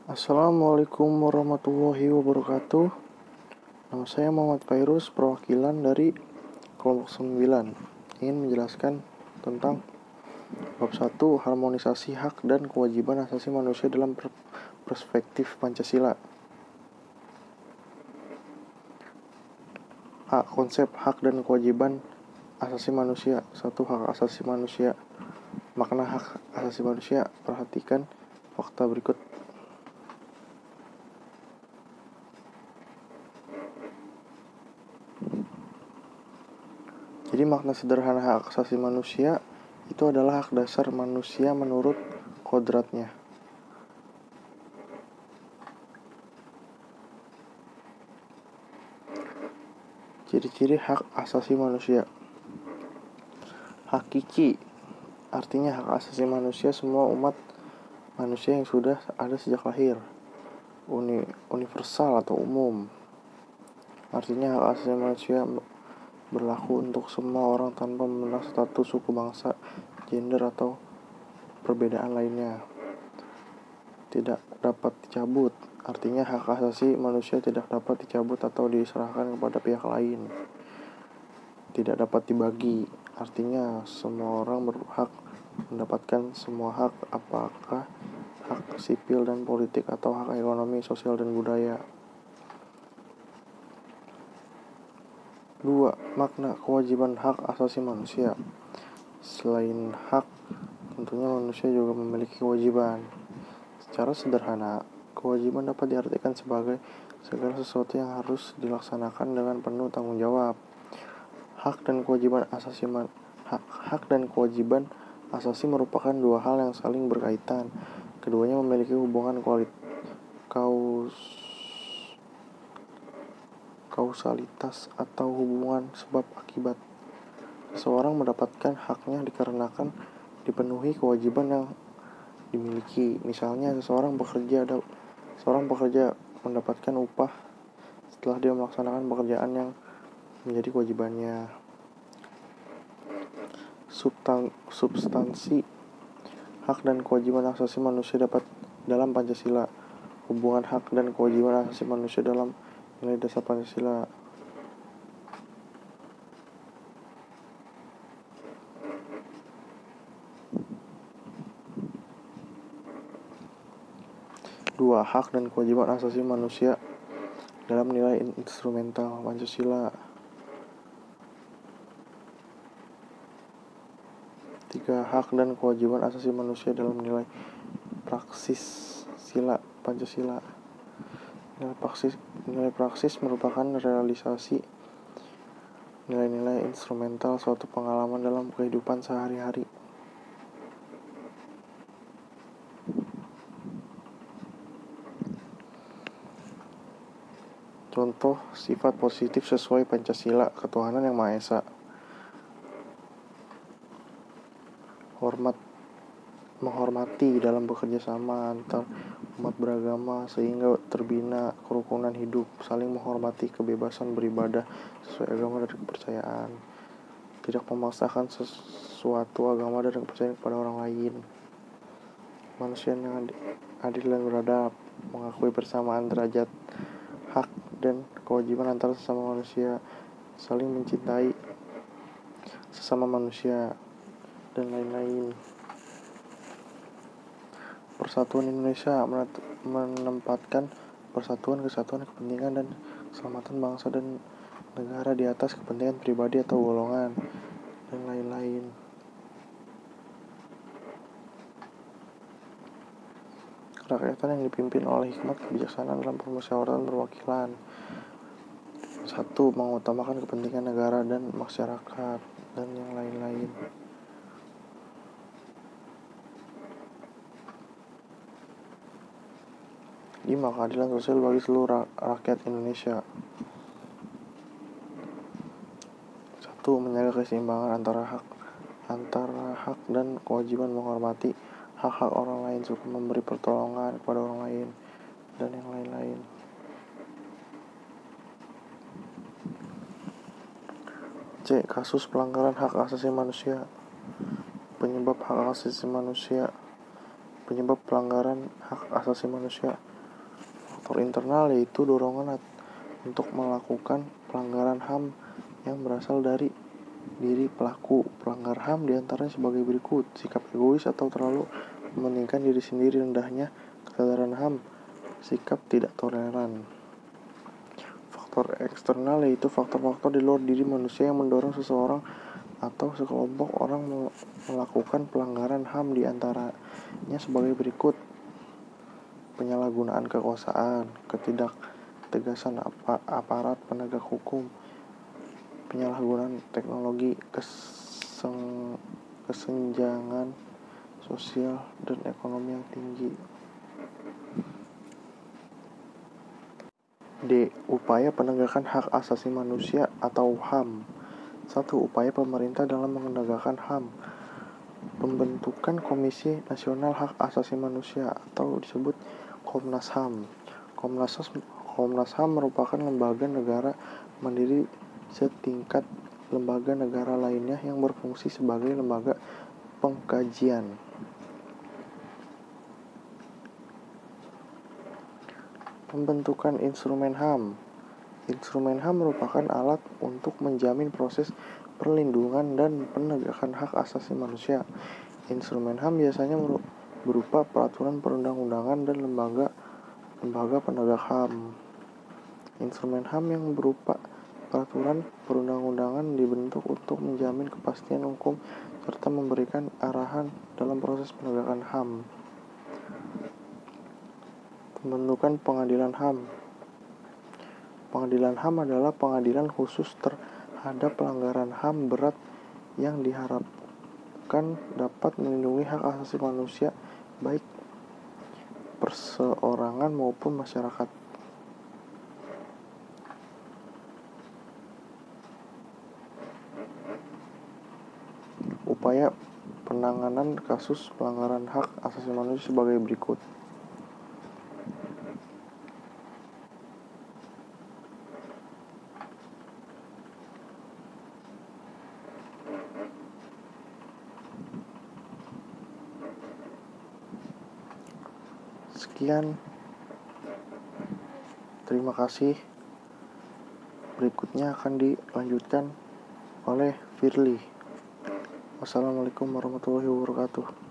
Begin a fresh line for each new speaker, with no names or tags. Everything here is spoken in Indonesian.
Assalamualaikum warahmatullahi wabarakatuh. Nama saya Muhammad Fairuz, perwakilan dari kelompok 9. Ingin menjelaskan tentang bab 1, harmonisasi hak dan kewajiban asasi manusia dalam perspektif Pancasila. A. Konsep hak dan kewajiban asasi manusia. 1. Hak asasi manusia. Makna hak asasi manusia. Perhatikan fakta berikut. Jadi makna sederhana hak asasi manusia itu adalah hak dasar manusia menurut kodratnya. Ciri-ciri hak asasi manusia. Hakiki artinya hak asasi manusia semua umat manusia yang sudah ada sejak lahir. Universal atau umum artinya hak asasi manusia berlaku untuk semua orang tanpa memandang status, suku, bangsa, gender, atau perbedaan lainnya. Tidak dapat dicabut artinya hak asasi manusia tidak dapat dicabut atau diserahkan kepada pihak lain. Tidak dapat dibagi artinya semua orang berhak mendapatkan semua hak, apakah hak sipil dan politik atau hak ekonomi, sosial, dan budaya. 2. Makna kewajiban hak asasi manusia. Selain hak, tentunya manusia juga memiliki kewajiban. Secara sederhana, kewajiban dapat diartikan sebagai segala sesuatu yang harus dilaksanakan dengan penuh tanggung jawab. Hak dan kewajiban asasi merupakan dua hal yang saling berkaitan. Keduanya memiliki hubungan kausalitas atau hubungan sebab akibat. Seseorang mendapatkan haknya dikarenakan dipenuhi kewajiban yang dimiliki. Misalnya seorang pekerja mendapatkan upah setelah dia melaksanakan pekerjaan yang menjadi kewajibannya. Substansi hak dan kewajiban asasi manusia dalam Pancasila. Hubungan hak dan kewajiban asasi manusia dalam nilai dasar Pancasila. Dua, hak dan kewajiban asasi manusia dalam nilai instrumental Pancasila. 3. Hak dan kewajiban asasi manusia dalam nilai praksis sila Pancasila. Nilai praksis merupakan realisasi nilai-nilai instrumental suatu pengalaman dalam kehidupan sehari-hari. Contoh sifat positif sesuai Pancasila, ketuhanan yang Maha Esa. Menghormati dalam bekerja sama antar umat beragama sehingga terbina kerukunan hidup, saling menghormati kebebasan beribadah sesuai agama dan kepercayaan, tidak memaksakan sesuatu agama dan kepercayaan kepada orang lain, manusia yang adil dan beradab, mengakui persamaan derajat hak dan kewajiban antara sesama manusia, saling mencintai sesama manusia, dan lain-lain. Persatuan Indonesia menempatkan persatuan, kesatuan, kepentingan, dan keselamatan bangsa dan negara di atas kepentingan pribadi atau golongan, dan lain-lain. Kerakyatan yang dipimpin oleh hikmat kebijaksanaan dalam permusyawaratan perwakilan. 1. Mengutamakan kepentingan negara dan masyarakat, dan yang lain-lain. 5. Keadilan sosial bagi seluruh rakyat Indonesia. 1. Menjaga keseimbangan antara hak dan kewajiban, menghormati hak-hak orang lain, suka memberi pertolongan kepada orang lain, dan yang lain-lain. C. Kasus pelanggaran hak asasi manusia. Penyebab pelanggaran hak asasi manusia. Faktor internal yaitu dorongan untuk melakukan pelanggaran HAM yang berasal dari diri pelaku pelanggar HAM diantaranya sebagai berikut: sikap egois atau terlalu mementingkan diri sendiri, rendahnya kesadaran HAM, sikap tidak toleran. Faktor eksternal yaitu faktor-faktor di luar diri manusia yang mendorong seseorang atau sekelompok orang melakukan pelanggaran HAM diantaranya sebagai berikut: penyalahgunaan kekuasaan, ketidaktegasan aparat penegak hukum, penyalahgunaan teknologi, kesenjangan sosial dan ekonomi yang tinggi. D. Upaya penegakan hak asasi manusia atau HAM. 1. Upaya pemerintah dalam menegakkan HAM. Pembentukan Komisi Nasional Hak Asasi Manusia atau disebut Komnas HAM. Komnas HAM merupakan lembaga negara mandiri setingkat lembaga negara lainnya yang berfungsi sebagai lembaga pengkajian. Pembentukan instrumen HAM. Instrumen HAM merupakan alat untuk menjamin proses perlindungan dan penegakan hak asasi manusia. Instrumen HAM biasanya berupa peraturan perundang-undangan dan lembaga penegak HAM. Instrumen HAM yang berupa peraturan perundang-undangan dibentuk untuk menjamin kepastian hukum serta memberikan arahan dalam proses penegakan HAM. Pembentukan pengadilan HAM. Pengadilan HAM adalah pengadilan khusus terhadap pelanggaran HAM berat yang diharapkan dapat melindungi hak asasi manusia baik perseorangan maupun masyarakat. Upaya penanganan kasus pelanggaran hak asasi manusia sebagai berikut. Sekian, terima kasih. Berikutnya akan dilanjutkan oleh Firly. Wassalamualaikum warahmatullahi wabarakatuh.